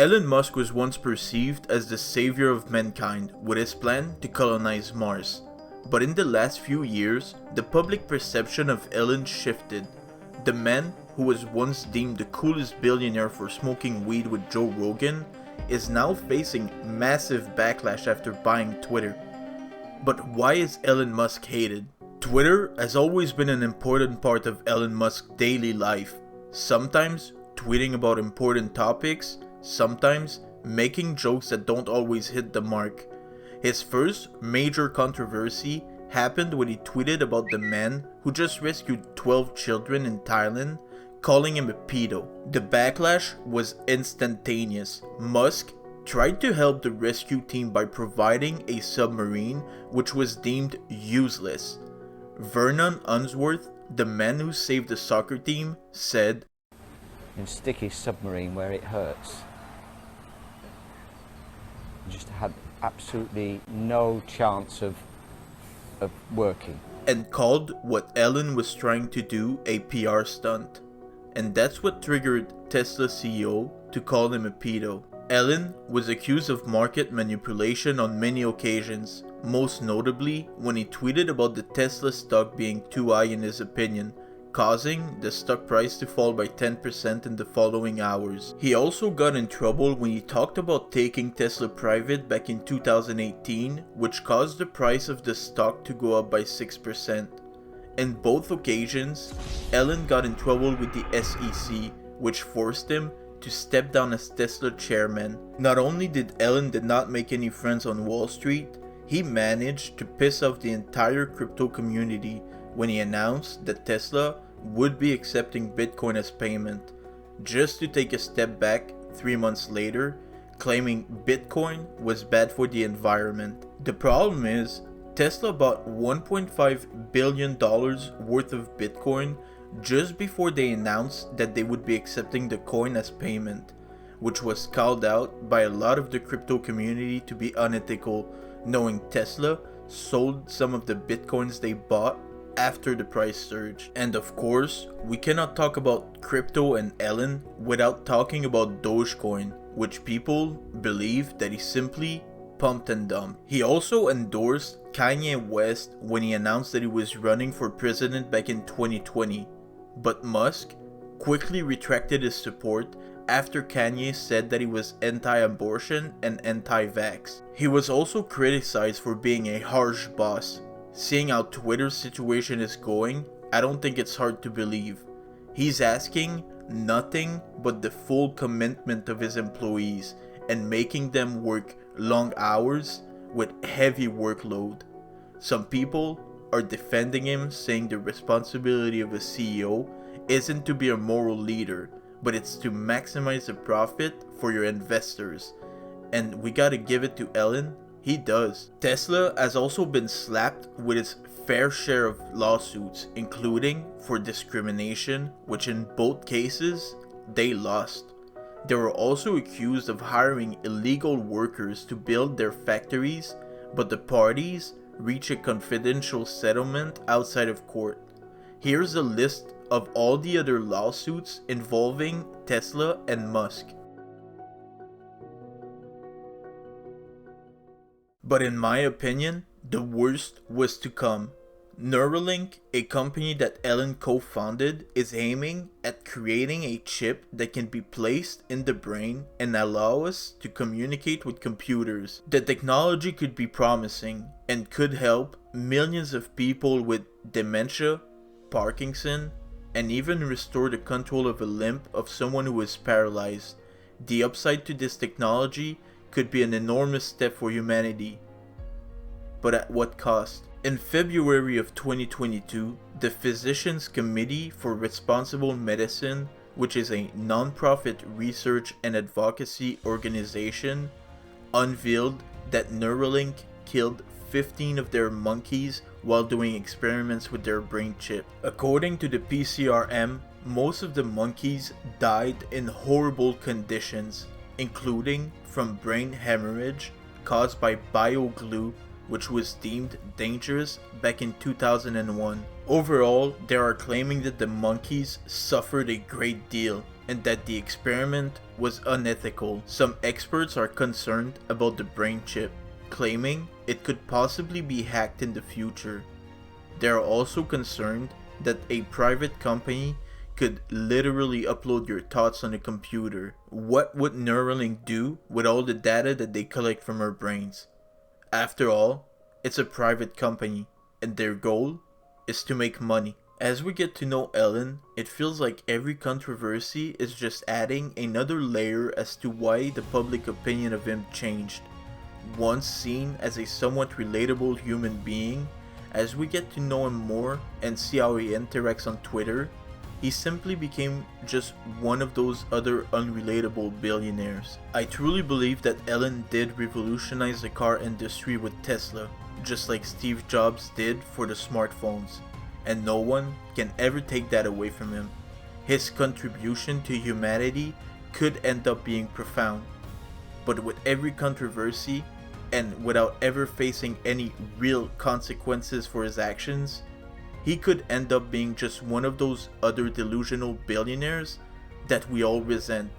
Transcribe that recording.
Elon Musk was once perceived as the savior of mankind with his plan to colonize Mars. But in the last few years, the public perception of Elon shifted. The man who was once deemed the coolest billionaire for smoking weed with Joe Rogan is now facing massive backlash after buying Twitter. But why is Elon Musk hated? Twitter has always been an important part of Elon Musk's daily life, sometimes tweeting about important topics, sometimes making jokes that don't always hit the mark. His first major controversy happened when he tweeted about the man who just rescued 12 children in Thailand, calling him a pedo. The backlash was instantaneous. Musk tried to help the rescue team by providing a submarine which was deemed useless. Vernon Unsworth, the man who saved the soccer team, said, "And stick his submarine where it hurts." Just had absolutely no chance of working. And called what Elon was trying to do a PR stunt. And that's what triggered Tesla CEO to call him a pedo. Elon was accused of market manipulation on many occasions, most notably when he tweeted about the Tesla stock being too high in his opinion, causing the stock price to fall by 10% in the following hours. He also got in trouble when he talked about taking Tesla private back in 2018, which caused the price of the stock to go up by 6%. In both occasions, Elon got in trouble with the SEC, which forced him to step down as Tesla chairman. Not only did Elon not make any friends on Wall Street, he managed to piss off the entire crypto community when he announced that Tesla would be accepting Bitcoin as payment, just to take a step back 3 months later, claiming Bitcoin was bad for the environment. The problem is, Tesla bought $1.5 billion worth of Bitcoin just before they announced that they would be accepting the coin as payment, which was called out by a lot of the crypto community to be unethical, knowing Tesla sold some of the Bitcoins they bought after the price surge. And of course, we cannot talk about crypto and Elon without talking about Dogecoin, which people believe that he simply pumped and dumped. He also endorsed Kanye West when he announced that he was running for president back in 2020, but Musk quickly retracted his support after Kanye said that he was anti-abortion and anti-vax. He was also criticized for being a harsh boss. Seeing how Twitter's situation is going, I don't think it's hard to believe. He's asking nothing but the full commitment of his employees and making them work long hours with heavy workload. Some people are defending him, saying the responsibility of a CEO isn't to be a moral leader, but it's to maximize the profit for your investors. And we gotta give it to Elon, he does. Tesla has also been slapped with its fair share of lawsuits, including for discrimination, which in both cases, they lost. They were also accused of hiring illegal workers to build their factories, but the parties reached a confidential settlement outside of court. Here's a list of all the other lawsuits involving Tesla and Musk. But in my opinion, the worst was to come. Neuralink, a company that Elon co-founded, is aiming at creating a chip that can be placed in the brain and allow us to communicate with computers. The technology could be promising and could help millions of people with dementia, Parkinson, and even restore the control of a limb of someone who is paralyzed. The upside to this technology could be an enormous step for humanity. But at what cost? In February of 2022, the Physicians Committee for Responsible Medicine, which is a non-profit research and advocacy organization, unveiled that Neuralink killed 15 of their monkeys while doing experiments with their brain chip. According to the PCRM, most of the monkeys died in horrible conditions, including from brain hemorrhage caused by bioglue, which was deemed dangerous back in 2001. Overall, they are claiming that the monkeys suffered a great deal, and that the experiment was unethical. Some experts are concerned about the brain chip, claiming it could possibly be hacked in the future. They are also concerned that a private company could literally upload your thoughts on a computer. What would Neuralink do with all the data that they collect from our brains? After all, it's a private company, and their goal is to make money. As we get to know Elon, it feels like every controversy is just adding another layer as to why the public opinion of him changed. Once seen as a somewhat relatable human being, as we get to know him more and see how he interacts on Twitter, he simply became just one of those other unrelatable billionaires. I truly believe that Elon did revolutionize the car industry with Tesla, just like Steve Jobs did for the smartphones, and no one can ever take that away from him. His contribution to humanity could end up being profound, but with every controversy, and without ever facing any real consequences for his actions, he could end up being just one of those other delusional billionaires that we all resent.